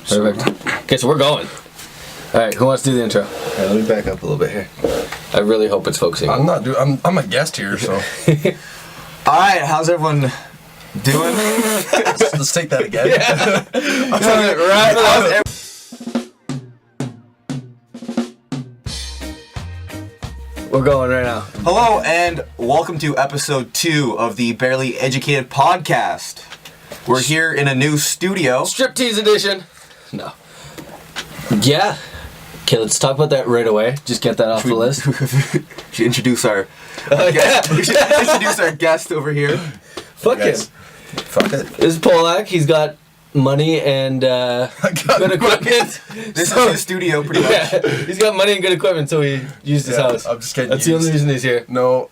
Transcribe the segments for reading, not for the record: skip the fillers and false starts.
Perfect. Okay, so we're going. All right, who wants to do the intro? All right, let me back up a little bit here. I really hope it's focusing. I'm a guest here, so. All right, how's everyone doing? Let's take that again. We're going right now. Hello, and welcome to episode 2 of the Barely Educated podcast. We're here in a new studio. Striptease edition. No. Yeah. Okay, let's talk about that right away. Just get that off the list. We should introduce our guest. We should introduce our guest over here. Fuck him. Fuck it. This is Pollak. He's got money and good equipment. This is his studio, pretty much. Yeah, he's got money and good equipment, so he used his house. I'm just kidding. That's the only reason he's here. No,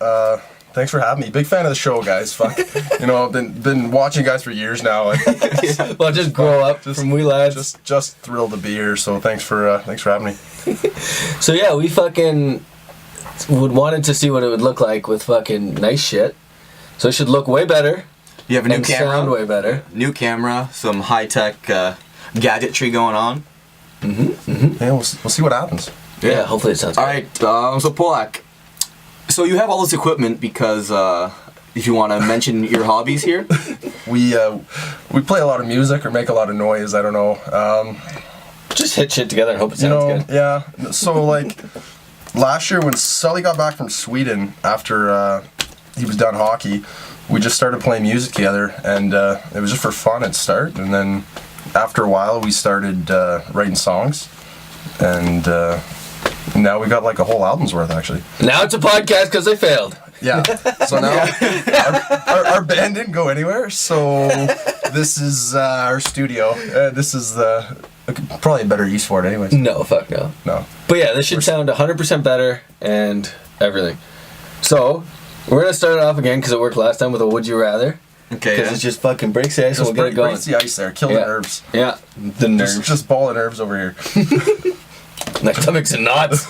thanks for having me. Big fan of the show, guys. Fuck. You know, I've been watching you guys for years now. Well, just grow up from wee lads. Just thrilled to be here. So thanks for having me. So yeah, we fucking wanted to see what it would look like with fucking nice shit. So it should look way better. You have a new and camera. Sound way better. New camera, some high-tech gadgetry going on. Yeah, we'll see what happens. Yeah, hopefully it sounds All good. right, so Pollak, so you have all this equipment because if you want to mention your hobbies here. We play a lot of music or make a lot of noise. I don't know. Just hit shit together and hope it sounds good. Yeah. So like last year when Sully got back from Sweden after he was done hockey, we just started playing music together, and it was just for fun at start, and then after a while we started writing songs, and now we got like a whole album's worth actually. Now it's a podcast because they failed. Yeah. So now our band didn't go anywhere, so this is our studio. This is probably a better use for it anyways. No, fuck no. No. But yeah, this should sound 100% better and everything. So, we're going to start it off again because it worked last time with a Would You Rather. Okay. Because it just fucking breaks the ice and we'll get it going. Breaks the ice there. Kill the nerves. Yeah, the nerves. Just ball of nerves over here. My stomach's in knots.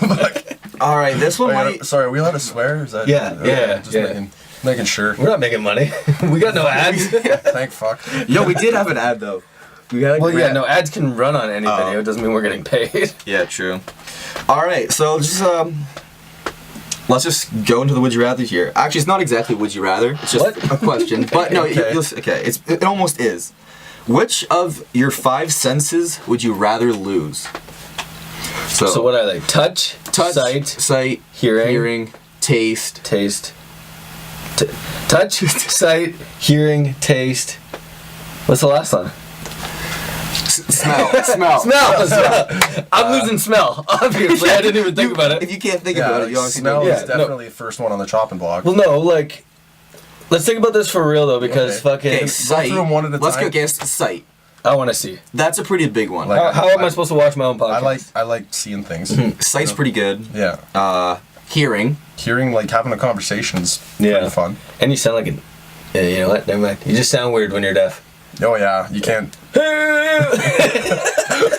All right, this one might... Sorry, are we allowed to swear? Is that... Yeah. Making sure. We're not making money. We got no ads. Thank fuck. Yo, we did have an ad, though. We got no ads can run on any video. It doesn't mean we're getting paid. Yeah, true. All right, so just let's just go into the Would You Rather here. Actually, it's not exactly Would You Rather. It's just a question. But no, Okay. It almost is. Which of your 5 senses would you rather lose? So what are they? Touch, sight, hearing, taste. Touch, sight, hearing, taste. What's the last one? Smell. I'm losing smell. Obviously, I didn't even think about it. If you can't think about it, you obviously smell don't. is definitely the first one on the chopping block. Well, no, like, let's think about this for real though, because fucking. Okay, sight. through them one at a Let's time. go against sight. I want to see. That's a pretty big one. Like, How am I supposed to watch my own podcast? I like seeing things. Sight's pretty good. Yeah. Hearing. Hearing, like having a conversation's pretty fun. And you sound like an. Yeah, you know what? Never mind. You just sound weird when you're deaf. Oh yeah, you can't.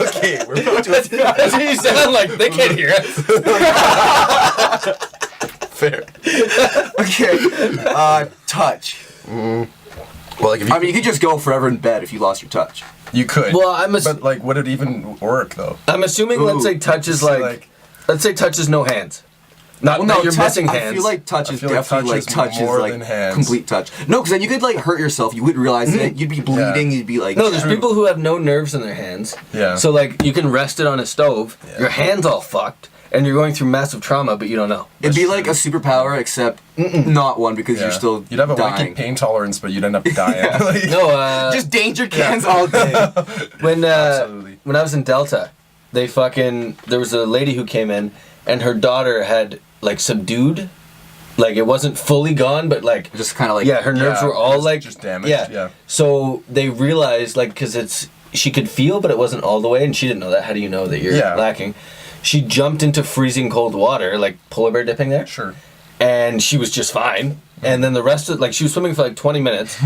Okay, we're about to. That's what you sound like. They can't hear us. Fair. Okay. Touch. Well, like if you, you could just go forever in bed if you lost your touch. you could. Well, but like, would it even work though? I'm assuming. Let's say touch is like. Let's say touch is no hands. Not Well, no, that you're touch, missing hands. I feel like touch is definitely touch is more like than hands. complete touch. No, because then you could like hurt yourself. You wouldn't realize it. You'd be bleeding. You'd be like. No, there's people who have no nerves in their hands. Yeah. So like you can rest it on a stove. Yeah. Your hand's all fucked, and you're going through massive trauma, but you don't know. It'd be like a superpower, except not one because you're still. You'd have a dying. wicked pain tolerance, but you'd end up dying. Like, No, Just danger cans all day. when Absolutely. when I was in Delta, there was a lady who came in, and her daughter had like subdued, like it wasn't fully gone, but like Just kind of like. her nerves were all like just damaged. Yeah. Yeah. So they realized like because she could feel, but it wasn't all the way, and she didn't know that. How do you know that you're lacking? She jumped into freezing cold water, like polar bear dipping there. Sure. And she was just fine. And then the rest of she was swimming for like 20 minutes,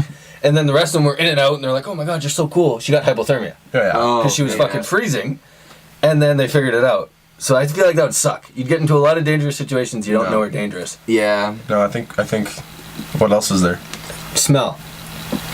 and then the rest of them were in and out, and they're like, "Oh my god, you're so cool." She got hypothermia Yeah. because she was fucking freezing, and then they figured it out. So I feel like that would suck. You'd get into a lot of dangerous situations you don't know are dangerous. Yeah. No, I think. What else is there? Smell.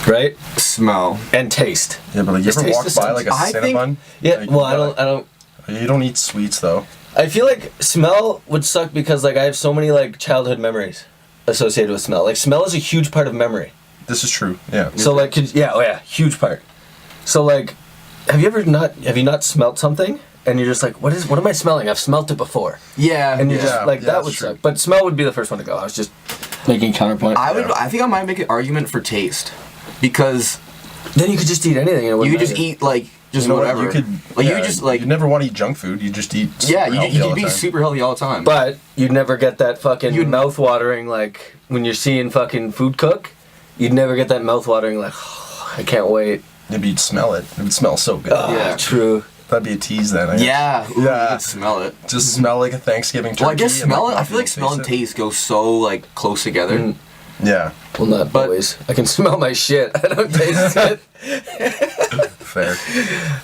right? Smell. And taste. Yeah, but like, you ever walk by like a Cinnabon? Yeah, like, well, I don't. You don't eat sweets though. I feel like smell would suck because like I have so many like childhood memories associated with smell. Like smell is a huge part of memory. This is true. Yeah. So like, huge part. So like, have you not smelt something and you're just like, what am I smelling? I've smelt it before. Yeah. And you're just like, that would suck. But smell would be the first one to go. I was just making counterpoint. I think I might make an argument for taste, because then you could just eat anything. And it you could just eat like just whatever. You could like you just like you never want to eat junk food. You just eat. You'd be super healthy all the time. But you'd never get that fucking mouth watering like when you're seeing fucking food cook. You'd never get that mouth watering like, oh, I can't wait. Maybe you'd smell it. It would smell so good. Yeah, true. That'd be a tease then. I guess. Yeah, you could smell it. Just smell like a Thanksgiving turkey. Well, I guess smell it. I feel like smell and taste go so like close together. Mm. Yeah. Well, not always. I can smell my shit. I don't taste it. Fair.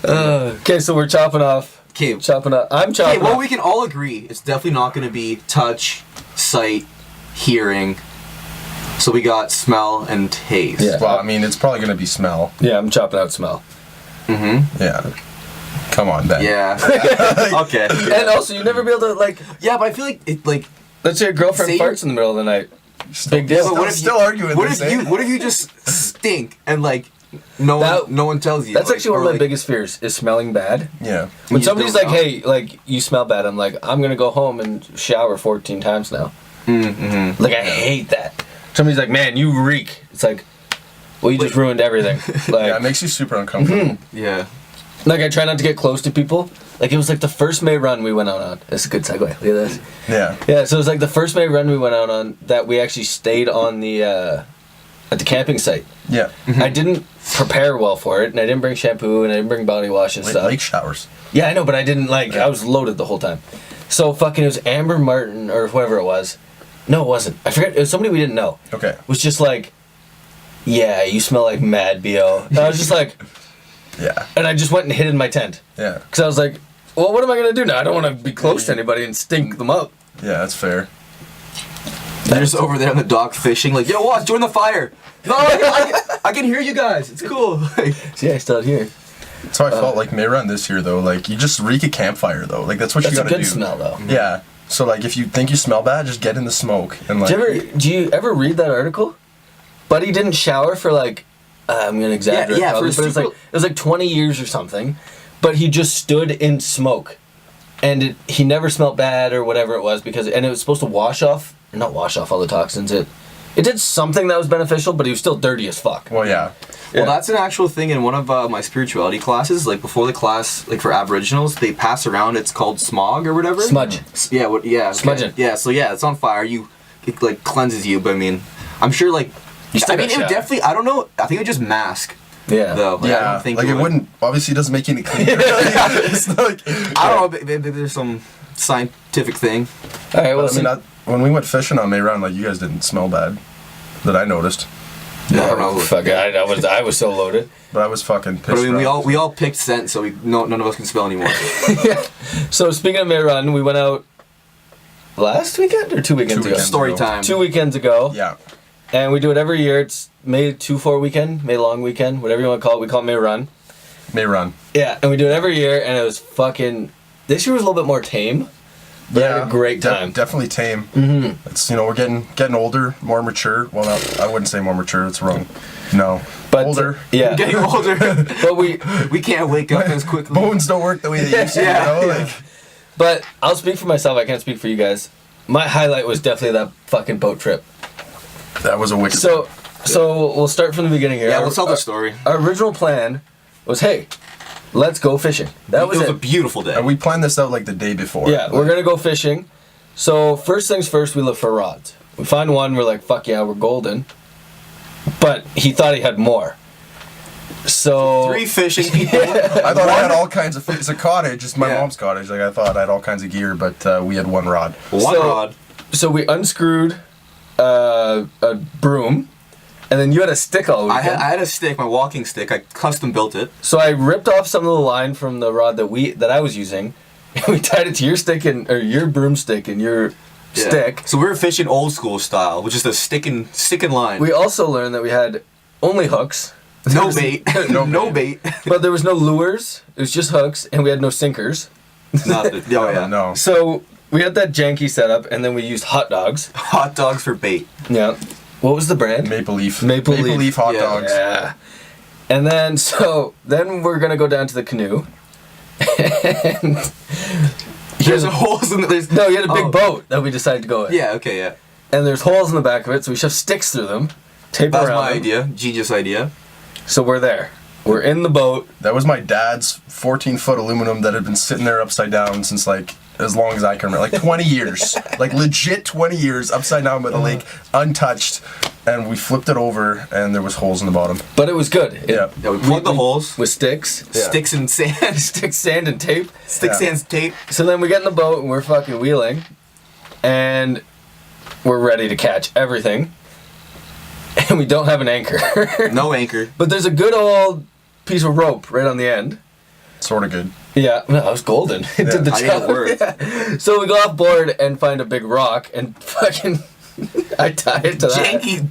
Okay, so we're chopping off. Okay. I'm chopping off. Well, we can all agree it's definitely not going to be touch, sight, hearing. So we got smell and taste. Yeah. Well, I mean, it's probably going to be smell. Yeah, I'm chopping out smell. Mm-hmm. Yeah. Come on, Ben. Yeah. Okay. And also, you'd never be able to, like... Yeah, but I feel like it, like... Let's say your girlfriend farts in the middle of the night. Big deal. But what if still arguing what if you just stink and, like, no one tells you? That's like, actually one of my biggest fears, is smelling bad. Yeah. When somebody's like, hey, like, you smell bad, I'm like, I'm going to go home and shower 14 times now. Mm-hmm. Like, I hate that. Somebody's like, man, you reek. It's like, well, you just ruined everything. Like, yeah, it makes you super uncomfortable. Yeah. Like, I try not to get close to people. Like, it was like the first May run we went out on. This is a good segue. Look at this. Yeah. Yeah, so it was like the first May run we went out on that we actually stayed on the, at the camping site. Yeah. I didn't prepare well for it, and I didn't bring shampoo, and I didn't bring body wash and stuff. Lake showers. Yeah, I know, but I didn't, like, I was loaded the whole time. So fucking, it was Amber Martin, or whoever it was. No, it wasn't. I forget. It was somebody we didn't know. Okay. Was just like, yeah, you smell like mad BO. And I was just like, yeah. And I just went and hid in my tent. Yeah. Because I was like, well, what am I going to do now? I don't want to be close to anybody and stink them up. Yeah, that's fair. They're just over there on the dock fishing, like, yo, watch, join the fire. No, I can hear you guys. It's cool. See, I still here. That's how I felt like May Run this year, though. Like, you just reek a campfire, though. Like, that's what you gotta do. That's a good smell, though. Yeah. So, like, if you think you smell bad, just get in the smoke. And, like... Do you ever read that article? Buddy didn't shower for, like, I'm going to exaggerate probably, but it was like 20 years or something. But he just stood in smoke. And he never smelled bad or whatever it was, and it was supposed to wash off all the toxins. It did something that was beneficial, but he was still dirty as fuck. Well, yeah. Well, that's an actual thing in one of my spirituality classes. Like, before the class, like, for Aboriginals, they pass around, it's called smog or whatever. Smudge. Yeah, okay. Smudging. Yeah, so yeah, it's on fire. It, like, cleanses you, but I mean, I'm sure, like... it would definitely, I don't know, I think it would just mask. Yeah. Though. Like, yeah. I don't think like, it wouldn't... Obviously, it doesn't make you any cleaner. It's not like... I don't know, maybe there's some scientific thing. All right, well, I mean, when we went fishing on May Run, like, you guys didn't smell bad. That I noticed. I don't know. Fuck, I was so loaded. But I was fucking pissed. But I mean, we all picked scent, so none of us can smell anymore. Yeah. So speaking of May Run, we went out last weekend or 2 weekends ago? Story time. 2 weekends ago. Yeah. And we do it every year. It's May 2-4 weekend, May long weekend, whatever you want to call it. We call it May Run. May Run. Yeah, and we do it every year, and it was fucking... This year was a little bit more tame. But I had a great time. Definitely tame. Mm-hmm. It's, we're getting older, more mature. Well, no, I wouldn't say more mature. It's wrong. No. But older. Yeah. Getting older. But we can't wake up as quickly. Bones don't work the way they used to. Yeah. Like, but I'll speak for myself. I can't speak for you guys. My highlight was definitely that fucking boat trip. that was a wicked. So we'll start from the beginning here. Yeah, we'll tell the story. Our original plan was, hey, let's go fishing. That was it. Was a beautiful day. And we planned this out like the day before. Yeah, we're gonna go fishing. So first things first, we look for rods. We find one, we're like, fuck yeah, we're golden. But he thought he had more. So 3 fishing people. I thought I had all kinds of. It's a cottage. It's my mom's cottage. Like, I thought I had all kinds of gear, but we had one rod. One rod. So we unscrewed a broom, and then you had a stick all weekend. I had a stick, my walking stick. I custom built it. So I ripped off some of the line from the rod that I was using, and we tied it to your stick or your broomstick and your stick. So we were fishing old school style, which is the stick and line. We also learned that we had only hooks. No bait. No bait. But there was no lures. It was just hooks, and we had no sinkers. Nothing. Oh yeah. No. So we had that janky setup, and then we used hot dogs. Hot dogs for bait. Yeah. What was the brand? Maple Leaf. Maple Leaf. Hot dogs. Yeah. And then then we're gonna go down to the canoe. And there's holes in the. No, you had a big boat that we decided to go in. Yeah. Okay. Yeah. And there's holes in the back of it, so we shove sticks through them. Tape That was around my them. idea. Genius idea. So we're there. We're in the boat. That was my dad's 14-foot aluminum that had been sitting there upside down since like as long as I can remember, like 20 years, like legit 20 years upside down by the lake, untouched, and we flipped it over and there was holes in the bottom. But it was good. Yeah. Yeah. We plugged the holes with sticks. Yeah. Sticks and sand. Sticks, sand, and tape. Sticks, Yeah. sand, tape. So then we get in the boat and we're fucking wheeling, and we're ready to catch everything, and we don't have an anchor. No anchor. But there's a good old piece of rope right on the end. Sort of good. Yeah, no, that was golden. It did the I job. think it worked. Yeah. So we go off board and find a big rock and fucking I tie it to that. Janky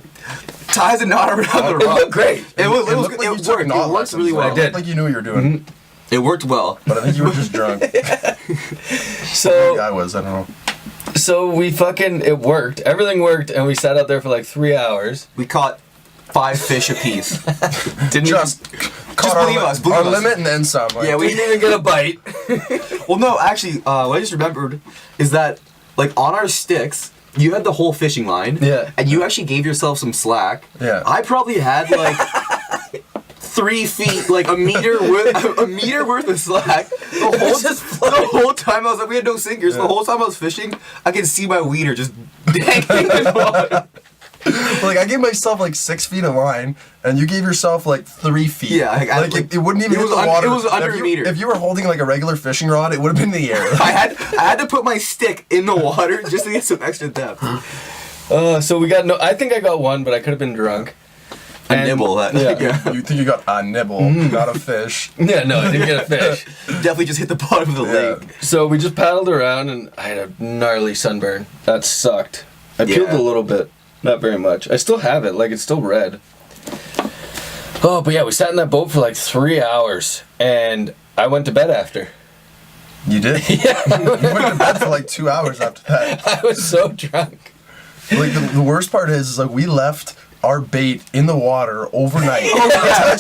ties a knot around the It rock. looked great. It looked like it you took worked. knot It worked lessons, really though. well. I did. It looked like you knew what you were doing, It worked well. but I think you were just drunk. So I was. I don't know. So we fucking, it worked. Everything worked, and we sat out there for like 3 hours. We caught 5 fish apiece. Didn't Just caught our, believe us, believe our us. limit and then some. Like, Yeah, we didn't even get a bite. Well, no, actually, what I just remembered is that, like, on our sticks, you had the whole fishing line. Yeah. And you actually gave yourself some slack. Yeah. I probably had, like, 3 feet, like a meter worth of slack. The whole time I was like, we had no sinkers. Yeah. The whole time I was fishing, I could see my wiener just dangling in the water. Like I gave myself like 6 feet of line, and you gave yourself like 3 feet. Yeah, like it wouldn't even it hit was the water. it was under if a meter. If you were holding like a regular fishing rod, it would have been in the air. I had to put my stick in the water just to get some extra depth. So we got I think I got one, but I could have been drunk. A And- nibble. That, yeah. You think you got a nibble, not a fish. Yeah, no, I didn't get a fish. Definitely just hit the bottom of the Yeah. lake. So we just paddled around, and I had a gnarly sunburn. That sucked. I peeled Yeah. a little bit. Not very much. I still have it. Like, it's still red. Oh, but yeah, we sat in that boat for like 3 hours, and I went to bed after. You did? Yeah. You went to bed for like 2 hours after that. I was so drunk. Like the worst part is like we left our bait in the water overnight.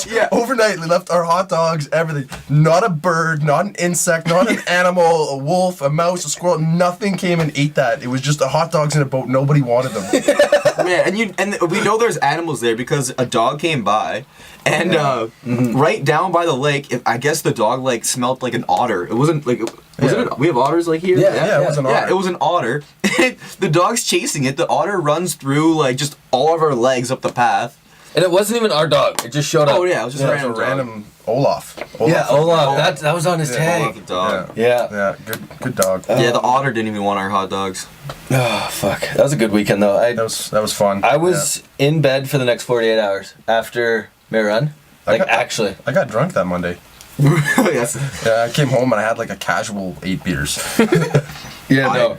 Yeah. Overnight, we left our hot dogs, everything. Not a bird, not an insect, not an animal, a wolf, a mouse, a squirrel. Nothing came and ate that. It was just the hot dogs in a boat. Nobody wanted them. Man, and we know there's animals there because a dog came by, and right down by the lake, I guess the dog like smelled like an otter. It wasn't like we have otters like here. Yeah, it was an otter. Yeah, it was an otter. The dog's chasing it. The otter runs through like just all of our legs up the path. And it wasn't even our dog. It just showed up. Oh yeah, it was just Yeah, a it was random, a random Olaf. Yeah, Olaf. Olaf. That was on his Yeah, tag. Olaf the dog. Yeah. Yeah, good dog. Yeah, the otter didn't even want our hot dogs. Oh, fuck. That was a good weekend, though. That was fun. I was in bed for the next 48 hours after my run. Like, actually. I got drunk that Monday. Yes. Yeah, I came home and I had like a casual 8 beers. Yeah, no.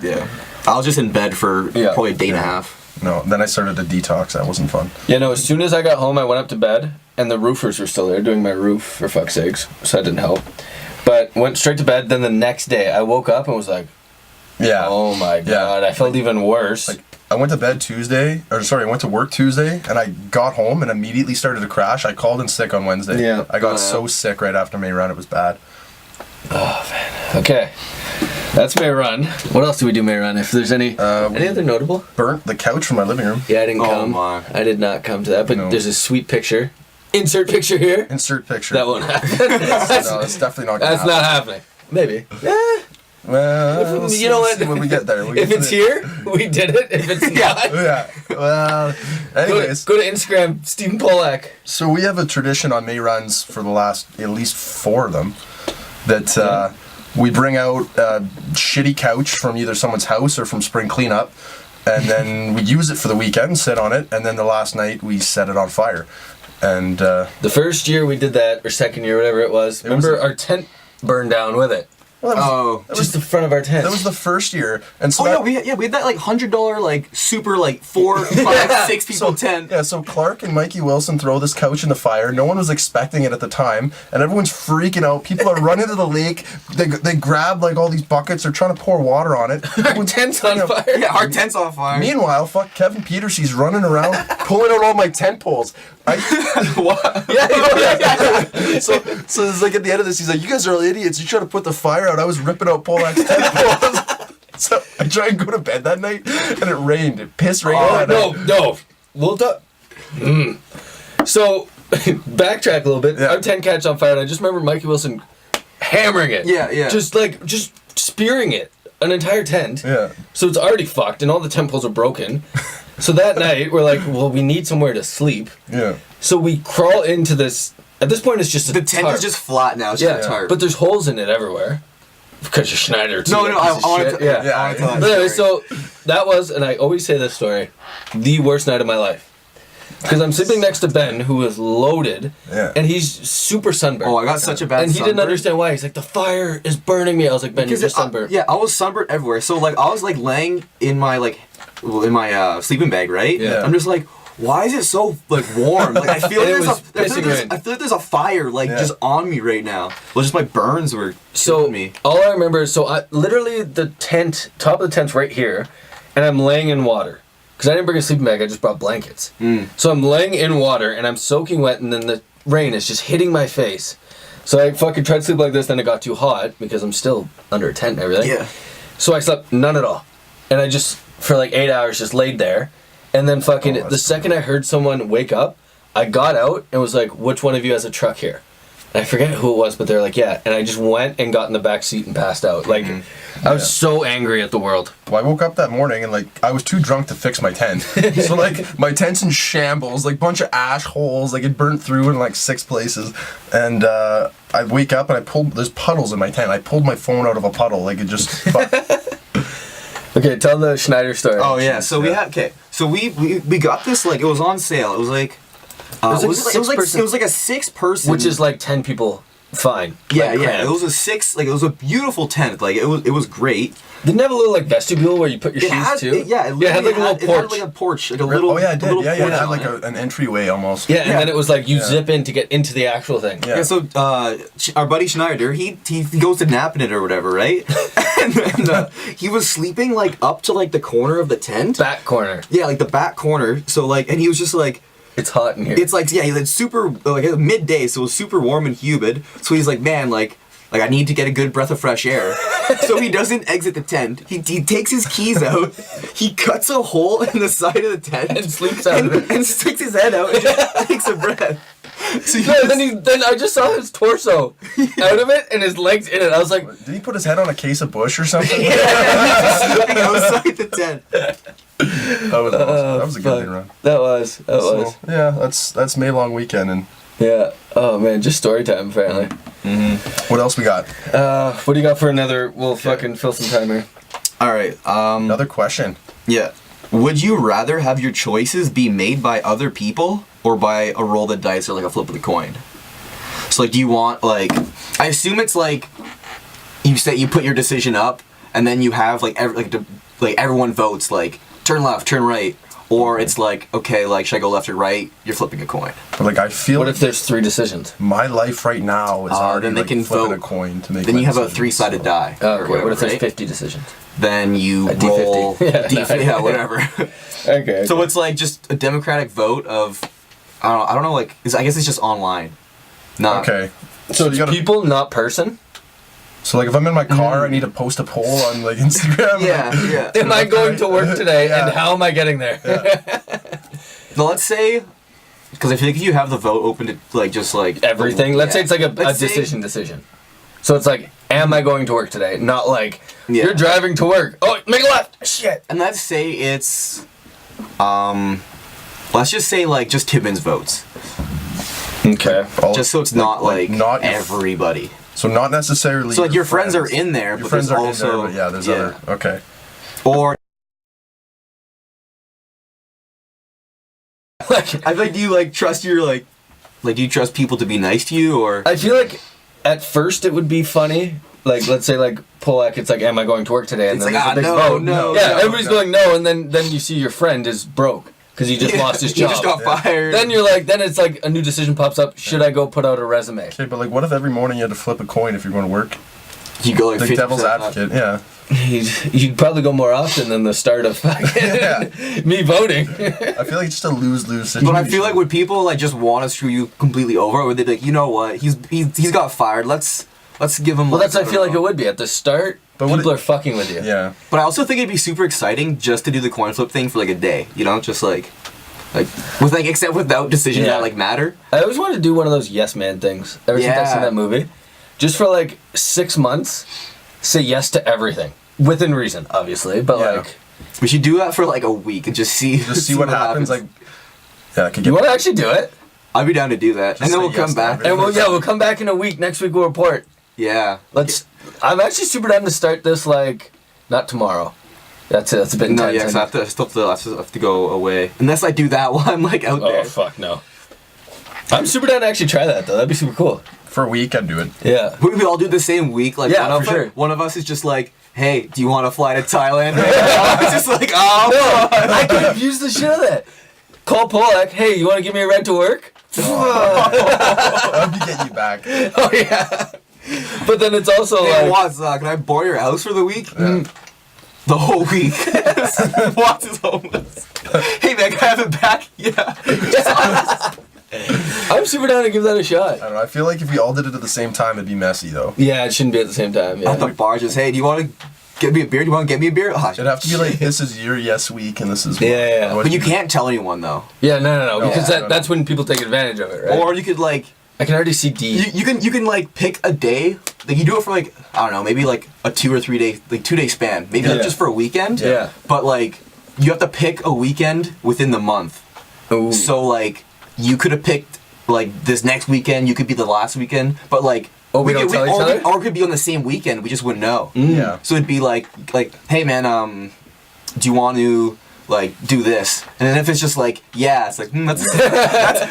I was just in bed for probably a day and a half. No, then I started a detox. That wasn't fun. Yeah, no, as soon as I got home, I went up to bed, and the roofers were still there doing my roof, for fuck's sakes, so that didn't help. But went straight to bed, then the next day, I woke up and was like, Yeah. oh my god, I felt even worse. Like, I went to bed Tuesday, I went to work Tuesday, and I got home and immediately started to crash. I called in sick on Wednesday. Yeah. I got so sick right after May run, it was bad. Oh, man. Okay. That's May run. What else do we do May run? If there's any other notable? Burnt the couch from my living room. Yeah, I didn't come. My. I did not come to that, but No. there's a sweet picture. Insert picture here. Insert picture. That won't happen. No, that's definitely not gonna That's not happening. Maybe. Well, You know what? When we get there. If it's here, we did it. If it's not, Yeah. Well, anyways. go to Instagram, Stephen Pollak. So we have a tradition on May runs for the last at least 4 of them that we bring out a shitty couch from either someone's house or from spring cleanup, and then we use it for the weekend, sit on it, and then the last night we set it on fire. And The first year we did that, or second year, whatever it was, remember our tent burned down with it. Well, that was just the front of our tent. That was the first year, and so we had that like $100 like super like 4, 5, 6 people tent. Yeah, so Clark and Mikey Wilson throw this couch in the fire. No one was expecting it at the time, and everyone's freaking out. People are running to the lake. They grab like all these buckets. They're trying to pour water on it. Our tent's on fire. Yeah, our tent's on fire. Meanwhile, fuck Kevin Peters, he's running around pulling out all my tent poles. What? Yeah. So it's like at the end of this, he's like, "You guys are all idiots. You try to put the fire out. I was ripping out Pollak's tent poles." So I try and go to bed that night, and it rained. It pissed rain. No. We'll talk. So backtrack a little bit. Our tent catch on fire, and I just remember Mikey Wilson hammering it. Yeah. Just spearing it. An entire tent. Yeah. So it's already fucked, and all the tent poles are broken. So that night, we're like, well, we need somewhere to sleep. Yeah. So we crawl into this. At this point, it's just the tent is just flat now. It's just a tarp. But there's holes in it everywhere. Because you're Schneider, too. No, I want to. Yeah. But anyway, so that was, and I always say this story, the worst night of my life. Because I'm sleeping next to Ben, who is loaded, and he's super sunburned. Oh, I got such a bad And he sunburn. didn't understand why. He's like, the fire is burning me. I was like, Ben, you're just sunburned. I was sunburned everywhere. So, like, I was, like, laying in my, sleeping bag, right? Yeah. I'm just like, why is it so, like, warm? Like, I feel like there's a fire, like, just on me right now. Well, just my burns were killing me. All I remember is, literally the tent, top of the tent's right here, and I'm laying in water. Because I didn't bring a sleeping bag, I just brought blankets. So I'm laying in water, and I'm soaking wet, and then the rain is just hitting my face. So I fucking tried to sleep like this, then it got too hot, because I'm still under a tent and everything. Yeah. So I slept none at all. And I just, for like 8 hours, just laid there. And then the second I heard someone wake up, I got out and was like, which one of you has a truck here? And I forget who it was, but they're like, yeah. And I just went and got in the back seat and passed out. Like, I was so angry at the world. Well, I woke up that morning and, like, I was too drunk to fix my tent. So, like, my tent's in shambles, like, bunch of ash holes, like, it burnt through in, like, 6 places. And, I wake up and there's puddles in my tent. I pulled my phone out of a puddle, like, it just... Okay, tell the Schneider story. Oh, yeah. So we got this, like, it was on sale. It was like... It was like a 6-person, which is like 10 people. Fine. Yeah. It was it was a beautiful tent. Like it was great. Didn't it have a little like vestibule where you put your shoes too? It had like a little porch. It had like a porch, like a little. Oh yeah, it did. It had like an entryway almost. Yeah, and then it was like you zip in to get into the actual thing. Yeah. So our buddy Schneider, he goes to nap in it or whatever, right? and he was sleeping like up to like the corner of the tent. Back corner. Yeah, like the back corner. So like, and he was just like. It's hot in here. It's like, it's super, like midday, so it was super warm and humid. So he's like, man, like I need to get a good breath of fresh air. So he doesn't exit the tent. He takes his keys out. He cuts a hole in the side of the tent. And sleeps out of it. And sticks his head out and just takes a breath. So then I just saw his torso out of it and his legs in it. I was like... Did he put his head on a case of Bush or something? Yeah, he was sleeping outside the tent. That was awesome. That was a good run. That was. Yeah, that's Maylong weekend and... Yeah. Oh man, just story time apparently. Mm-hmm. What else we got? What do you got for another? We'll fucking fill some time here. All right. Another question. Yeah. Would you rather have your choices be made by other people or by a roll of the dice or like a flip of the coin? So like, do you want like? I assume it's like you say you put your decision up and then you have like everyone votes like turn left, turn right. Or it's like, okay, like, should I go left or right? You're flipping a coin. But like, I feel... What if there's 3 decisions? My life right now is already then they like can flipping vote. a coin to make Then my you have a decision, 3-sided die. Okay, whatever, what if there's right? 50 decisions? Then you A roll... D50. Yeah, whatever. Okay. So it's like just a democratic vote of... I don't know, like... I guess it's just online. Okay. So it's people, not person? So like if I'm in my car, I need to post a poll on like Instagram. Yeah. Am I going to work today and how am I getting there? Now let's say, because I feel like if you have the vote open to like just like everything, let's say it's like a decision. So it's like, am I going to work today? Not like, you're driving to work. Oh, make a left. Shit. And let's say it's, let's just say like just Tibbins votes. Okay. Just so it's not like not everybody. So not necessarily. So like your friends are in there, your but friends there's are also in there, but there's other. Okay. Or like I think do you like trust your like do you trust people to be nice to you or? I feel like at first it would be funny like let's say like Pollak, it's like, am I going to work today? And it's then like, there's a big vote. No. Yeah, everybody's going no, and then you see your friend is broke because he just lost his job. He just got fired. Then you're like, then it's like a new decision pops up. Should I go put out a resume? Okay, but like, what if every morning you had to flip a coin if you're going to work? You go like the devil's advocate, yeah. You'd probably go more often than the start of me voting. I feel like it's just a lose-lose situation. But I feel like would people like just want to screw you completely over, or would they be like, you know what, he's got fired. Let's give him. Well, that's I feel like it would be at the start. But people are fucking with you. Yeah. But I also think it'd be super exciting just to do the coin flip thing for like a day. You know, just like with like except without decisions that like matter. I always wanted to do one of those yes man things. Ever since I've seen that movie, just for like 6 months, say yes to everything. Within reason, obviously, but like we should do that for like a week and just see what happens. Like, yeah, I could get. You want to actually do it? I'd be down to do that, and then we'll come back. And we'll come back in a week. Next week we'll report. Yeah, I'm actually super down to start this like not tomorrow. That's a bit intense. No, yeah, I have to go away unless I do that while I'm like out there. Oh fuck no! I'm super down to actually try that though. That'd be super cool. For a week, I'd do it. Yeah. We all do it the same week. Like one of us is just like, hey, do you want to fly to Thailand right now? It's just like, oh, no, I could have used the shit of that. Call Pollak, hey, you want to give me a ride to work? I'd be getting you back. Oh, yeah. But then it's also Watts, can I borrow your house for the week? Yeah. The whole week. Watts is homeless. Hey, man, can I have it back? Yeah. I'm super down to give that a shot. I don't know. I feel like if we all did it at the same time, it'd be messy, though. Yeah, it shouldn't be at the same time. Yeah. At the bar, just, hey, do you want to get me a beer? Do you want to get me a beer? Oh, it'd have to be like, this is your yes week, and this is yeah. But you can't tell anyone, though. Yeah, no, because that's when people take advantage of it, right? Or you could, like... I can already see D. You can like, pick a day. Like, you do it for, like, I don't know, maybe, like, a 2 or 3 day, like, 2 day span. Maybe like, just for a weekend. Yeah. But, like, you have to pick a weekend within the month. Ooh. So, like, you could have picked... Like, this next weekend, you could be the last weekend, but, like... we don't tell each other? Or it could be on the same weekend, we just wouldn't know. Yeah. So it'd be like, hey, man, do you want to, like, do this? And then if it's just like, yeah, it's like,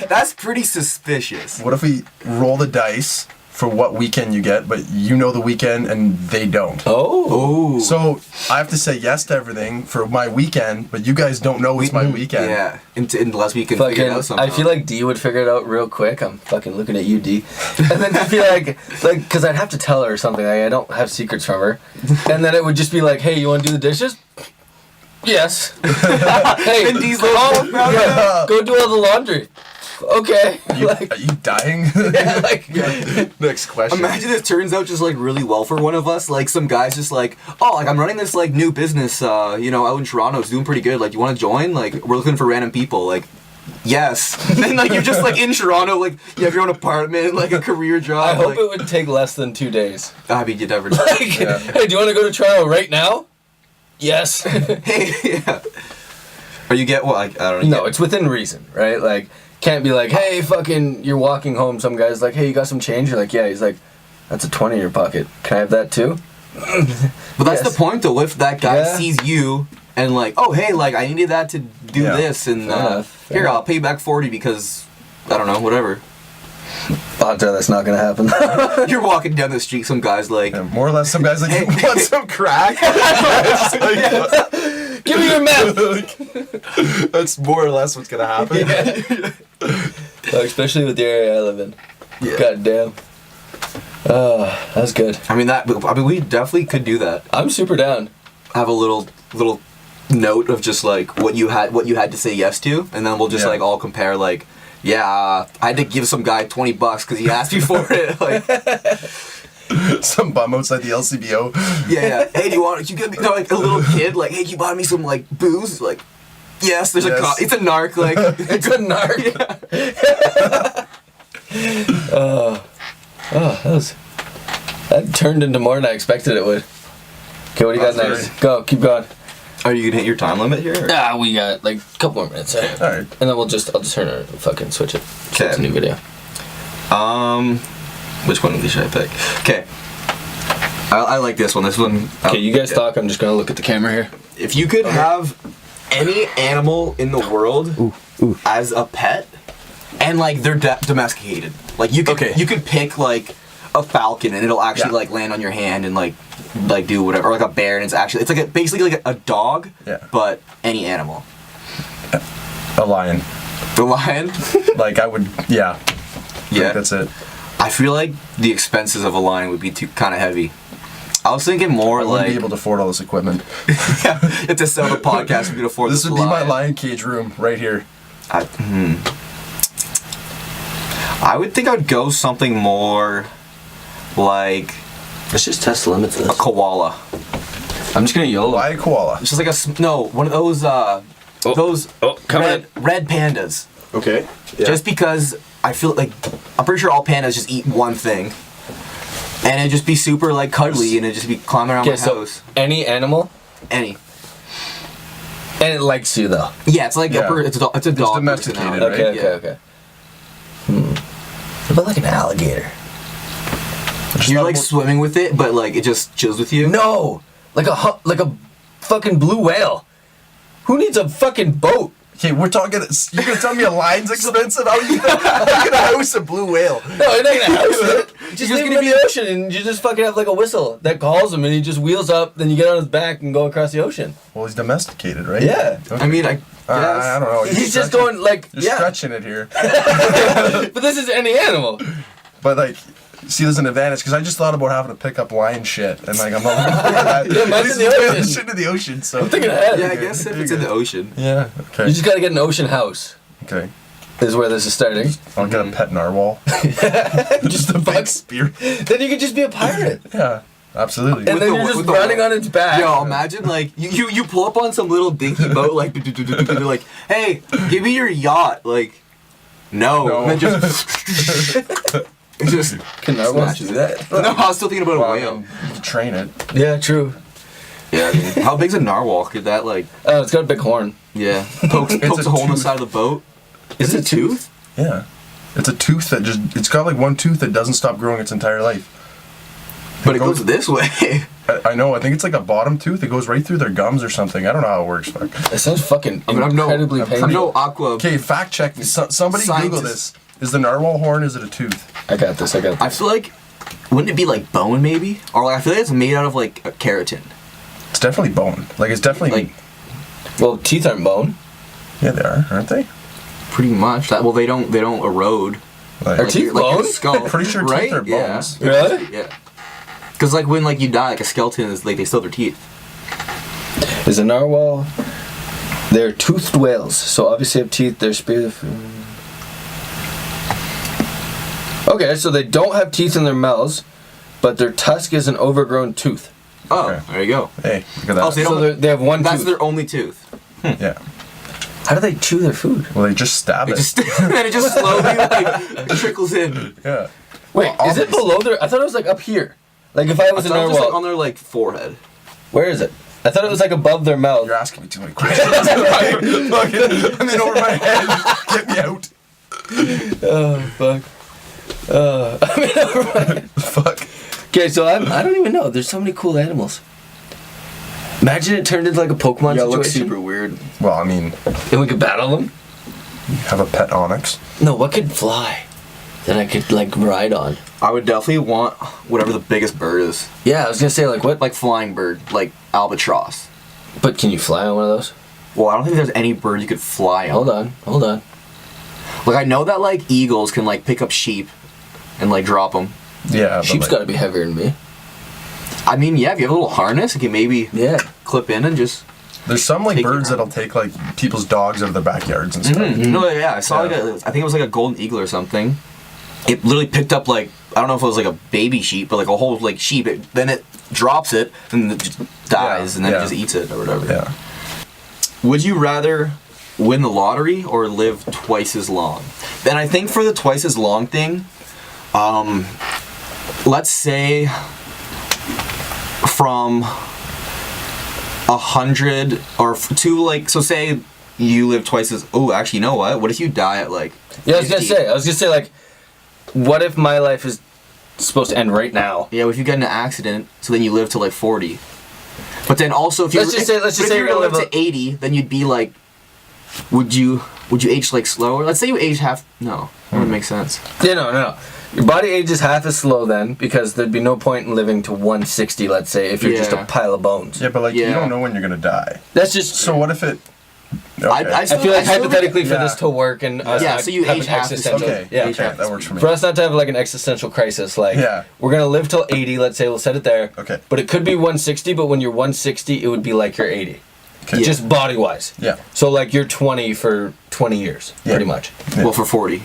that's pretty suspicious. What if we roll the dice for what weekend you get, but you know the weekend and they don't? Oh. So I have to say yes to everything for my weekend, but you guys don't know it's my weekend. Yeah, unless we can figure it out somehow. I feel like D would figure it out real quick. I'm fucking looking at you, D. And then I feel like, because I'd have to tell her or something. Like, I don't have secrets from her. And then it would just be like, hey, you want to do the dishes? Yes. Hey, and D's like, go do all the laundry. Okay. Are you dying? Next question. Imagine it turns out just like really well for one of us. Like some guy's just like, oh, like I'm running this like new business, out in Toronto. It's doing pretty good. Like, you want to join? Like, we're looking for random people. Like, yes. And then like you're just like in Toronto, like you have your own apartment, like a career job. I hope it would take less than 2 days. I mean, you never know. Hey, do you want to go to Toronto right now? Yes. Hey, yeah. Or you get what? Like, I don't know. No, it's within reason, right? Like. Can't be like, hey, fucking, you're walking home, some guy's like, hey, you got some change? You're like, yeah. He's like, that's a 20 in your pocket. Can I have that too? But that's the point, though. If that guy sees you and like, oh, hey, like, I needed that to do this, and here, I'll pay you back 40 because, I don't know, whatever. Odds are that's not going to happen. You're walking down the street, some guy's like... Yeah, more or less, some guy's like, hey, you want some crack? Give me your meth! That's more or less what's going to happen. Yeah. Well, especially with the area I live in. Yeah. God damn. That's good. I mean, we definitely could do that. I'm super down. Have a little note of just like what you had to say yes to, and then we'll just like all compare like, I had to give some guy $20 because he asked me for it. Like some bum outside the LCBO. Yeah. Hey, do you want? You get me like a little kid? Like, hey, can you buy me some like booze? Like, yes. There's it's a narc. Like, it's a narc. That turned into more than I expected it would. Okay, what do you got next? Go, keep going. Are you gonna hit your time limit here? We got like a couple more minutes. Alright. And then I'll just turn it, fucking switch it. Okay. It's a new video. Which one of these should I pick? Okay. I like this one. This one. Okay, you guys talk. I'm just gonna look at the camera here. If you could have any animal in the world as a pet, and like they're domesticated, like you could pick like a falcon and it'll actually like land on your hand and like do whatever, or like a bear and it's like basically like a dog, but any animal. A lion. The lion? Like I would, yeah. Yeah. That's it. I feel like the expenses of a lion would be too kind of heavy. I was thinking more like... I wouldn't be able to afford all this equipment. Yeah, if to sell the podcast, we could afford this. This would be my lion cage room right here. I would think I'd go something more like... Let's just test the limits of this. A koala. I'm just gonna YOLO. Why a koala? It's just like one of those red pandas. Okay. Yeah. Just because I feel like I'm pretty sure all pandas just eat one thing, and it'd just be super like cuddly, and it'd just be climbing around my house. Any animal? Any. And it likes you though. Yeah, it's like it's a dog. It's domesticated, right? Okay. What about like an alligator? You're like swimming with it, but like it just chills with you. No, like a fucking blue whale. Who needs a fucking boat? Okay, we're talking. You're gonna tell me a lion's expensive? How are you gonna house a blue whale? No, you're not gonna house it. Just leave him in the ocean, and you just fucking have like a whistle that calls him, and he just wheels up. Then you get on his back and go across the ocean. Well, he's domesticated, right? Yeah. Okay. I mean, I don't know. He's just going like You're stretching it here. But this is any animal. But like. See, there's an advantage because I just thought about having to pick up lion shit, and like I'm not looking for that. Yeah, mine's in the ocean. Shit in the ocean, so. I'm thinking ahead. Yeah, I guess if it's in the ocean. Yeah. Okay. You just gotta get an ocean house. Okay. Is where this is starting. I'll get a pet narwhal. Just a big spear. Then you could just be a pirate. Yeah. Absolutely. And then you're just running on its back. Yo, imagine like you pull up on some little dinky boat like they're like, hey, give me your yacht. Like, no. And then just can narwhals do that? No, I was still thinking about a whale. You can train it. Yeah, true. Yeah, I mean, how big's a narwhal? Could that like? Oh, it's got a big horn. Yeah, pokes a hole in the side of the boat. Is it a tooth? Yeah, it's a tooth that it's got like one tooth that doesn't stop growing its entire life. But it goes this way. I know. I think it's like a bottom tooth. It goes right through their gums or something. I don't know how it works. Fuck. It sounds fucking incredibly painful. I'm no aqua. Okay, fact check me. Somebody Google this. Is the narwhal horn? Is it a tooth? I got this. I feel like, wouldn't it be like bone maybe? Or like I feel like it's made out of like a keratin. It's definitely bone. Like it's definitely like. Well, teeth aren't bone. Yeah, they are, aren't they? Pretty much. Well, they don't erode. Are teeth bone? Skull, pretty sure right? teeth are bones. Yeah. Really? Yeah. Because like when like you die, like a skeleton is like they still have their teeth. Is a narwhal? They're toothed whales, so obviously have teeth. They're spear. Okay, so they don't have teeth in their mouths, but their tusk is an overgrown tooth. Oh, okay. There you go. Hey, look at that. Oh, so they have one tooth. That's their only tooth. Yeah. How do they chew their food? Well, they just stab it. And it just slowly like trickles in. Yeah. Wait, is it below their... I thought it was like up here. Like if I was a narwhal... Just like on their like forehead. Where is it? I thought it was like above their mouth. You're asking me too many questions. I'm in over my head. Get me out. Oh, fuck. I'm in over my head. Fuck. Okay, so I don't even know. There's so many cool animals. Imagine it turned into like a Pokemon situation. It looks super weird. Well, I mean... And we could battle them? Have a pet onyx. No, what could fly that I could like ride on? I would definitely want whatever the biggest bird is. Yeah, I was gonna say like what? Like flying bird, like albatross. But can you fly on one of those? Well, I don't think there's any bird you could fly on. Hold on. Like I know that like eagles can like pick up sheep and like drop them. Yeah, sheep's like, gotta be heavier than me. I mean, yeah, if you have a little harness, you can maybe clip in and just... There's some like birds that'll take like people's dogs out of their backyards and stuff. Mm-hmm. No, yeah, I saw like I think it was like a golden eagle or something. It literally picked up like, I don't know if it was like a baby sheep, but like a whole like sheep. Then it drops it and it just dies and then it just eats it or whatever. Yeah. Would you rather win the lottery or live twice as long? Then I think for the twice as long thing, let's say from 100 or to like, so say you live twice as, oh, actually, you know what if you die at like 50? I was gonna say like, what if my life is supposed to end right now? Yeah, if you get in an accident, so then you live to like 40. But then also if you let's just say you're gonna live to 80, then you'd be like, would you age like slower? Let's say you age half. No, that wouldn't make sense. Yeah, no. Your body ages half as slow then, because there'd be no point in living to 160, let's say, if you're just a pile of bones. Yeah, but like you don't know when you're gonna die. That's just... So what if it... Okay. I feel like hypothetically for this to work and us not so you have age an half existential... Okay, that works for me. For us not to have like an existential crisis, like, we're gonna live till 80, let's say, we'll set it there. Okay. But it could be 160, but when you're 160, it would be like you're 80. Okay. Just body-wise. Yeah. So like you're 20 for 20 years, pretty much. Yeah. Well, for 40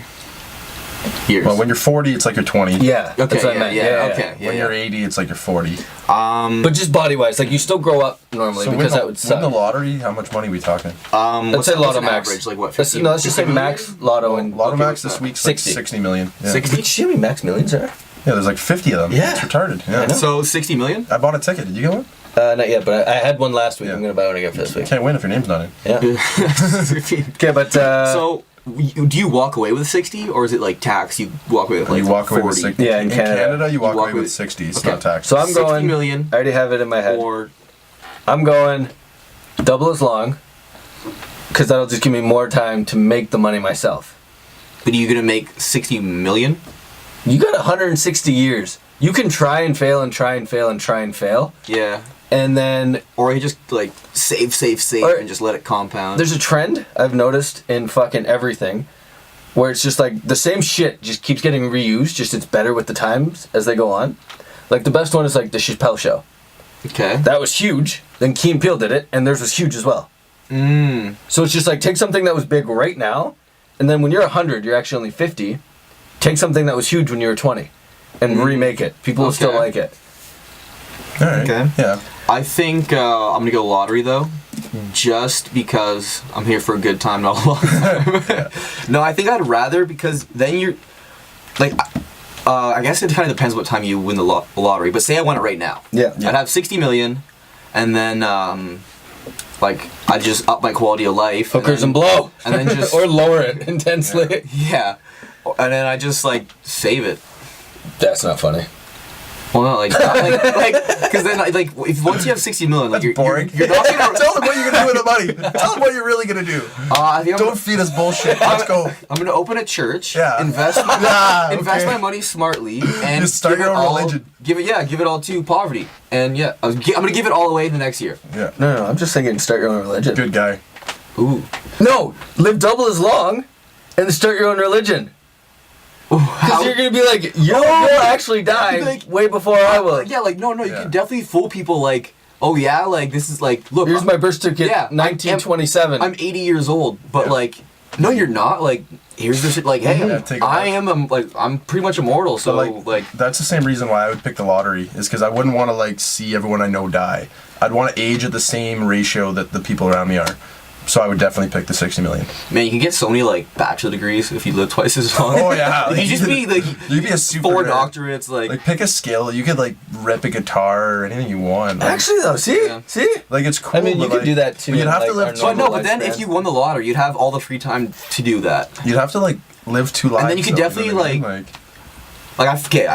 years. Well, when you're 40, it's like you're 20. Yeah. Okay. That's what I meant. Okay. When you're 80, it's like you're 40. But just body-wise, like you still grow up normally, because that would suck. Win the lottery, how much money are we talking? Let's say Lotto Max. Average, like what? 50, no, let's just say Max Lotto and Lotto Max this week's like 60 million. Yeah. 60? Did you see how many Max Millions are? Yeah, there's like 50 of them. Yeah. It's retarded. Yeah. So 60 million? I bought a ticket. Did you get one? Not yet, but I had one last week. I'm gonna buy one again for this week. Can't win if your name's not in. Yeah. Okay, but so do you walk away with 60, or is it like tax? You walk away with like you walk 40? Away with 60. Yeah, in Canada you walk away with 60. It's not taxed. So I'm 60 going. million. I already have it in my head. Or I'm going double as long, because that'll just give me more time to make the money myself. But are you gonna make 60 million? You got 160 years. You can try and fail and try and fail and try and fail. Yeah. And then... Or you just, like, save, and just let it compound. There's a trend I've noticed in fucking everything, where it's just like, the same shit just keeps getting reused, just it's better with the times as they go on. Like, the best one is, like, the Chappelle Show. Okay. That was huge. Then Key and Peele did it, and theirs was huge as well. So it's just like, take something that was big right now, and then when you're 100, you're actually only 50. Take something that was huge when you were 20, and remake it. People will still like it. All right. Okay. Yeah. I think I'm gonna go lottery though, just because I'm here for a good time, not a long time. No, I think I'd rather, because then you're like, I guess it kind of depends what time you win the lottery. But say I won it right now. Yeah. I'd have 60 million, and then like I'd just up my quality of life. Hookers and blow, and then just or lower it intensely. Yeah, and then I just like save it. That's not funny. Well, no, like, because then, like, if once you have 60 million, like, you're boring. You're not gonna tell them what you're gonna do with the money. Tell them what you're really gonna do. Don't feed us bullshit. Let's go. I'm gonna open a church. Yeah. Invest my money smartly, and just start your own religion. Give it all to poverty, and I'm gonna give it all away the next year. Yeah. No, I'm just thinking start your own religion. Good guy. Ooh. No, live double as long, and start your own religion. Because you're gonna be like, you'll actually die like, way before I will. Yeah, like no, you can definitely fool people. Like, oh yeah, like this is like, look, here's my birth certificate. Yeah, 1927. I'm 80 years old, but like, no, you're not. Like, here's the shit. Like, hey, I'm pretty much immortal. So like, that's the same reason why I would pick the lottery, is because I wouldn't want to like see everyone I know die. I'd want to age at the same ratio that the people around me are. So I would definitely pick the 60 million. Man, you can get so many like bachelor degrees if you live twice as long. Oh yeah, like, you just be like, you'd be a super 4 doctorates. Like pick a skill. You could like rip a guitar or anything you want. Like, actually though, see, like it's cool. I mean, you could do that too. But you'd have to live. But then if you won the lottery, you'd have all the free time to do that. You'd have to like live 2 lives. And then you could definitely like I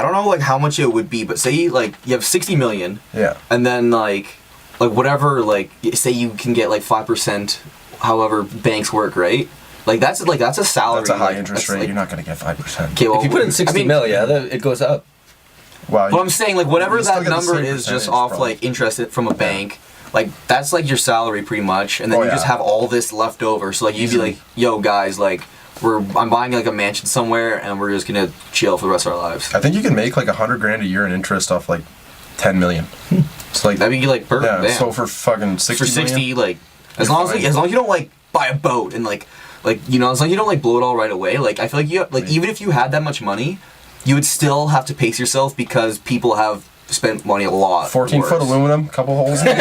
don't know like how much it would be, but say like you have 60 million. Yeah. And then like whatever, like say you can get like 5%. However banks work, right? Like that's a salary. That's a high interest rate. You're not gonna get 5%. Okay, well, if you put in 60 mil, it goes up. Wow. But I'm saying like whatever that number is, just off like interest from a bank, like that's like your salary pretty much, and then you just have all this left over. So like you'd be like, yo guys, like I'm buying like a mansion somewhere, and we're just gonna chill for the rest of our lives. I think you can make like $100,000 a year in interest off like 10 million. It's like that'd be like perfect. Yeah. So for fucking 60 for 60 million, like. As long as you don't like buy a boat and like you know, as long as you don't like blow it all right away, like I feel like you like even if you had that much money, you would still have to pace yourself because people have spent money a lot. 14-foot aluminum, couple holes. There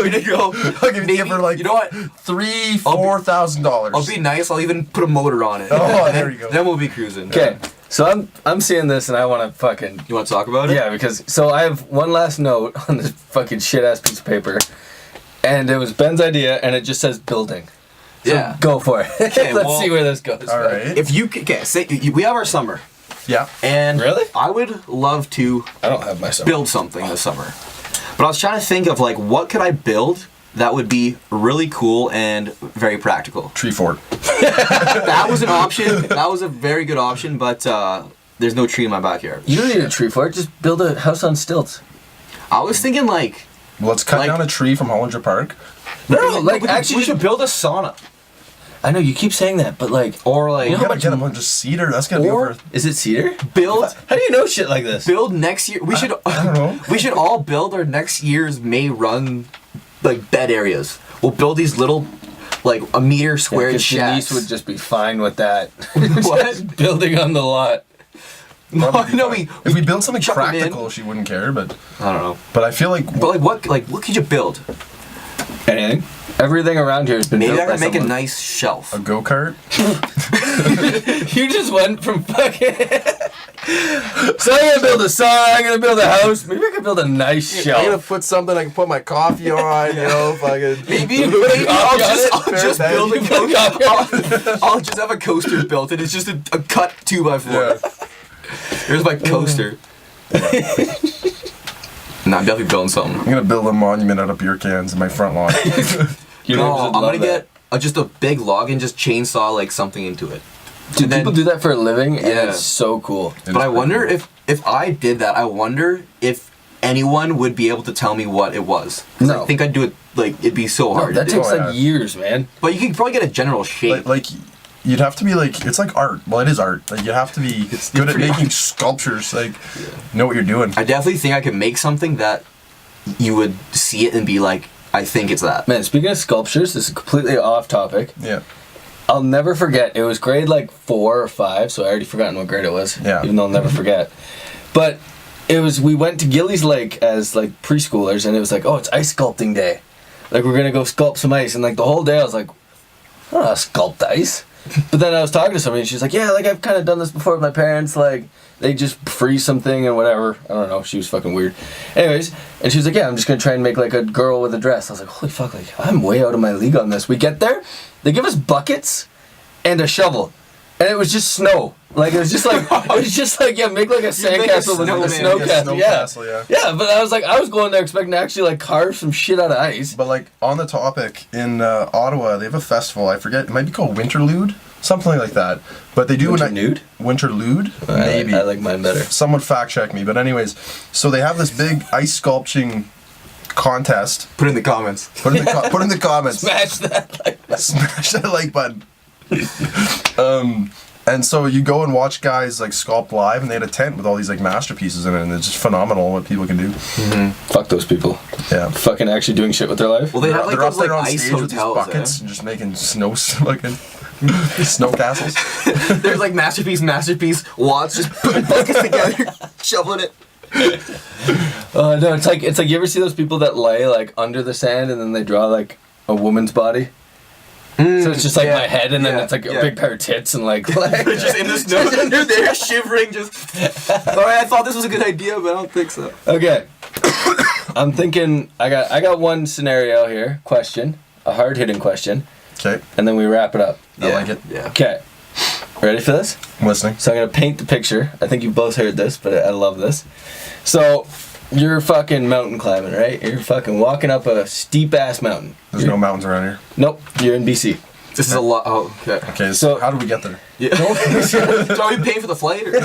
you go. I'll give you for like, you know what, $3,000-$4,000. I'll be nice. I'll even put a motor on it. Oh, there you go. Then we'll be cruising. Okay, so I'm seeing this and I want to fucking. You want to talk about it? Yeah, because I have one last note on this fucking shit ass piece of paper. And it was Ben's idea, and it just says building. So yeah. Go for it. Okay, Let's see where this goes. All right. If you say we have our summer. Yeah. And really, I would love to. I don't have my summer. Build something this summer, but I was trying to think of like what could I build that would be really cool and very practical. Tree fort. That was an option. That was a very good option, but there's no tree in my backyard. You don't need a tree for it. Just build a house on stilts. I was thinking like. Well, let's cut down a tree from Hollinger Park. No, like actually, we should build a sauna. I know you keep saying that, but like, or like, you gotta get a bunch of cedar. That's gonna be over. Is it cedar? Build. How do you know shit like this? Build next year. We should. I don't know. We should all build our next year's May run, like bed areas. We'll build these little, like a meter squared shacks. Denise would just be fine with that. What? Just building on the lot. No, if we build something chuck 'em in. practical, she wouldn't care. But I don't know. But I feel like. But what could you build? Anything. Everything around here has been Maybe built I by can make a someone. nice shelf. A go-kart? You just went from fucking. So I'm gonna build a song, I'm gonna build a house. Maybe I could build a nice I'm shelf. gonna put something I can put my coffee on, you know, fucking. Maybe I'll just build a coaster. I'll just have a coaster built, and it's just a cut 2x4. Yeah. Here's my coaster. Nah, I'm definitely building something. I'm gonna build a monument out of beer cans in my front lawn. I'm gonna get just a big log and just chainsaw like something into it. Dude, people do that for a living, and Yeah. it's so cool. But I wonder if I did that, I wonder if anyone would be able to tell me what it was. 'Cause No. I think I'd do it, like, it'd be so hard That to do. takes Oh, like yeah. years, man. But you could probably get a general shape. like you'd have to be like, it's like art. Well, it is art. Like you have to be good at pretty making sculptures. Like, know what you're doing. I definitely think I could make something that you would see it and be like, I think it's that. Man, speaking of sculptures, this is completely off topic. Yeah. I'll never forget. It was grade like 4 or 5, so I already forgotten what grade it was. Yeah. Even though I'll never forget. But we went to Gillies Lake as like preschoolers, and it was like, oh, it's ice sculpting day. Like we're gonna go sculpt some ice, and like the whole day I was like, I don't know how to sculpt ice. But then I was talking to somebody, and she's like, yeah, like I've kind of done this before with my parents. Like they just freeze something and whatever. I don't know. She was fucking weird. Anyways, and she was like, yeah, I'm just gonna try and make like a girl with a dress. I was like, holy fuck, like I'm way out of my league on this. We get there, they give us buckets and a shovel, and it was just snow. Like it was just like yeah, make like a sandcastle with like a snow castle. Yeah. Yeah, but I was going there expecting to actually like carve some shit out of ice. But like on the topic, in Ottawa, they have a festival. I forget. It might be called Winterlude, something like that. But they do Winterlude. Maybe. I like mine better. Someone fact check me. But anyways, so they have this big ice sculpting contest. Put it in the comments. Put in the comments. Smash that like button. Smash that like button. And so you go and watch guys like sculpt live, and they had a tent with all these like masterpieces in it, and it's just phenomenal what people can do. Mm-hmm. Fuck those people. Yeah. Fucking actually doing shit with their life. Well, they have like They're up those like there on ice stage with these hotels. buckets and just making snow castles. There's like masterpiece, Watts just putting buckets together, shoveling it. No, it's like you ever see those people that lay like under the sand and then they draw like a woman's body. So it's just like my head, and then it's like a big pair of tits, and like they're just in the snow. They're there shivering. Just. Alright, I thought this was a good idea, but I don't think so. Okay, I'm thinking. I got one scenario here. Question, a hard hitting question. Okay. And then we wrap it up. I like it. Yeah. Okay. Ready for this? I'm listening. So I'm gonna paint the picture. I think you both heard this, but I love this. So you're fucking mountain climbing, right? You're fucking walking up a steep ass mountain. There's no mountains around here. Nope, you're in BC. This is a lot. Oh, okay. Okay, so how do we get there? Yeah. Do we pay for the flight? Or?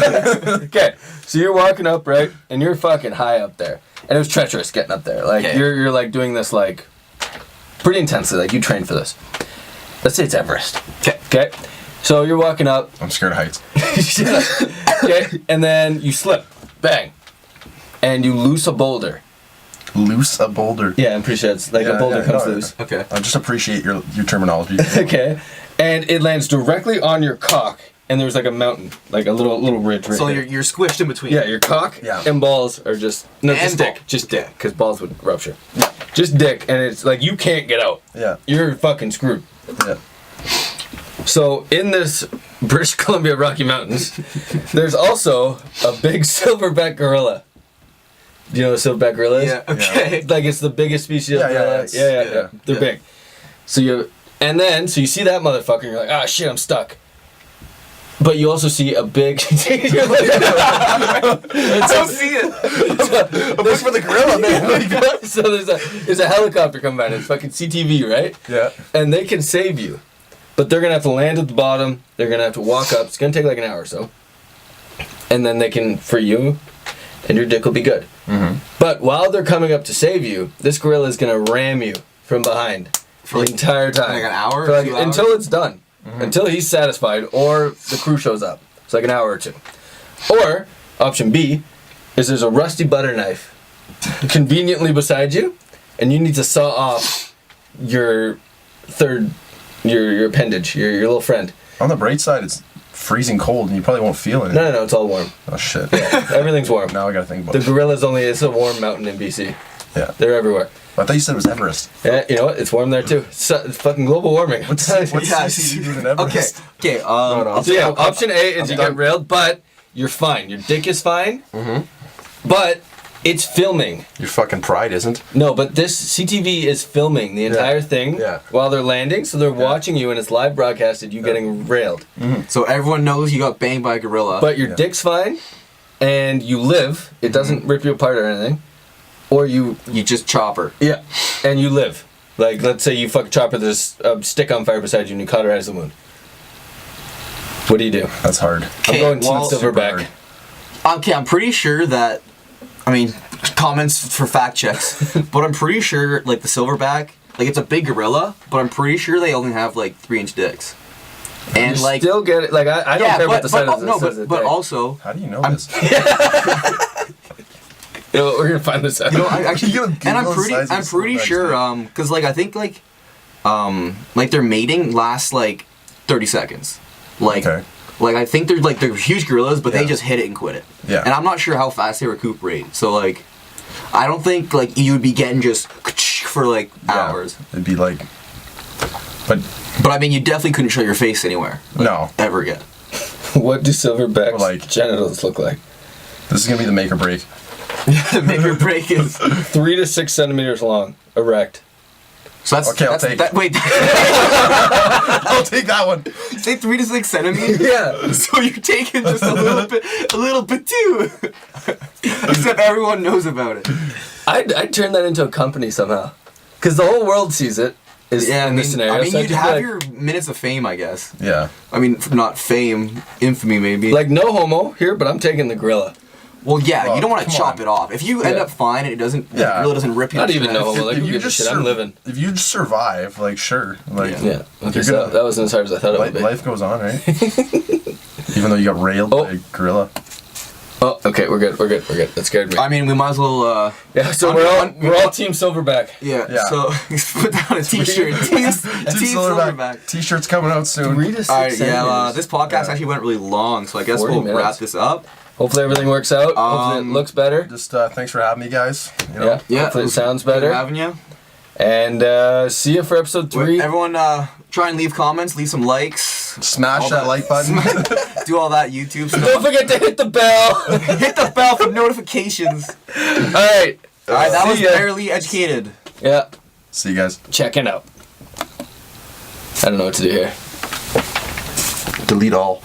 Okay, so you're walking up, right? And you're fucking high up there. And it was treacherous getting up there. Like, you're like doing this, like, pretty intensely. Like, you trained for this. Let's say it's Everest. Okay. So you're walking up. I'm scared of heights. Okay, and then you slip. Bang. And you loose a boulder. Loose a boulder? Yeah, I'm pretty sure it's like a boulder comes loose. Okay. I just appreciate your terminology. Okay. And it lands directly on your cock, and there's like a mountain, like a little ridge right So here. you're squished in between. Yeah, your cock and balls are just... No, and just dick. Just dick, because balls would rupture. Just dick, and it's like you can't get out. Yeah. You're fucking screwed. Yeah. So in this British Columbia Rocky Mountains, there's also a big silverback gorilla. Do you know what a silverback gorilla is? Yeah, okay. Like it's the biggest species of gorilla. Yeah. They're big. So you see that motherfucker, and you're like, ah shit, I'm stuck. But you also see a big. You're like, I don't see it. Look for the gorilla, man. So there's a helicopter coming by, and it's fucking CTV, right? Yeah. And they can save you, but they're gonna have to land at the bottom. They're gonna have to walk up. It's gonna take like an hour or so. and then they can free you, and your dick will be good. Mm-hmm. But while they're coming up to save you, this gorilla is gonna ram you from behind for the entire time. Like an hour? For like, 2 hours? until it's done. Until he's satisfied or the crew shows up. It's like an hour or 2. Or, option B, is there's a rusty butter knife conveniently beside you, and you need to saw off your your appendage, your little friend. On the bright side, it's freezing cold, and you probably won't feel it. No, it's all warm. Oh shit. Yeah, everything's warm. Now I gotta think about The it. gorilla's it's a warm mountain in BC. Yeah. They're everywhere. I thought you said it was Everest. Yeah, you know what? It's warm there too. It's fucking global warming. What's Yeah. CCTV in Everest? Okay. So yeah, option A is you get railed, but you're fine. Your dick is fine. But it's filming. Your fucking pride isn't. No, but this CTV is filming the entire thing while they're landing, so they're watching you and it's live broadcasted, you getting railed. So everyone knows you got banged by a gorilla. But your dick's fine, and you live. It doesn't rip you apart or anything. Or you just chop her. Yeah, and you live. Like, let's say you fuck chopper, there's a stick on fire beside you and you cauterize the wound. What do you do? That's hard. I'm going Team super Silverback. hard. Okay, I'm pretty sure that, I mean, comments for fact checks, but I'm pretty sure, like, the silverback, like, it's a big gorilla, but I'm pretty sure they only have, like, 3-inch dicks. And, You like... still get it. Like, I don't care about the size of the but dick. also... How do you know I'm- this? You know, we're gonna find this out. You know, I actually... You gotta and I'm Google the size of I'm the pretty silverback's sure, because, like, I think, like, their mating lasts, like, 30 seconds. Like... Okay. Like, I think they're huge gorillas, but they Yeah. just hit it and quit it. Yeah. And I'm not sure how fast they recuperate. So, like, I don't think, like, you would be getting just for, like, hours. It'd be like... But... But, I mean, you definitely couldn't show your face anywhere. Like, No. Ever again. What do silverbacks' Like- genitals look like? This is gonna be the make or break. The make or break is... 3 to 6 centimeters long, erect. So that's... Okay, I'll take it. Wait, I'll take that one. say 3 to 6 centimeters? Yeah. So you're taking just a little bit too. Except everyone knows about it. I'd turn that into a company somehow. Because the whole world sees it. In this scenario. I mean, So I'd you'd just be have like, your minutes of fame, I guess. Yeah. I mean, not fame, infamy maybe. Like, no homo here, but I'm taking the gorilla. Well, yeah, Well, you don't want to come chop on. it off. If you end Yeah. up fine and it doesn't, the Yeah. gorilla doesn't rip you. Not to even no shreds. homo. Like, who gives a shit? I'm living. If you just survive, like, sure. Like, Yeah. Okay, You're so gonna- that wasn't as hard as I thought it would be. life goes on, right? Even though you got railed by a gorilla. Oh, okay, we're good. That scared me. I mean, we might as well. Yeah, so we're all Team Silverback. Yeah. Yeah. So put down a T-shirt. Team Silverback. T-shirts coming out soon. 3 to 6 All right. Yeah. centimeters. This podcast actually went really long, so I guess 40 we'll minutes. wrap this up. Hopefully everything works out. Hopefully it looks better. Just thanks for having me, guys. You know, Yeah. Yeah. Hopefully it sounds Good better. having you. And see you for episode 3. Everyone, try and leave comments, leave some likes, Smash all that like button. do all that YouTube Don't stuff. forget to hit the bell. Hit the bell for notifications. All right. All right, that See was ya. Barely Educated. Yeah. See you guys. Checking out. I don't know what to do here. Delete all.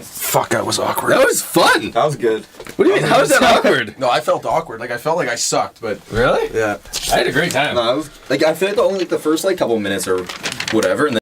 Fuck, that was awkward. That was fun. That was good. What do you mean? How is that awkward? No, I felt awkward. Like, I felt like I sucked, but... Really? Yeah. I had a great time. No, I feel like the first couple minutes or whatever, and then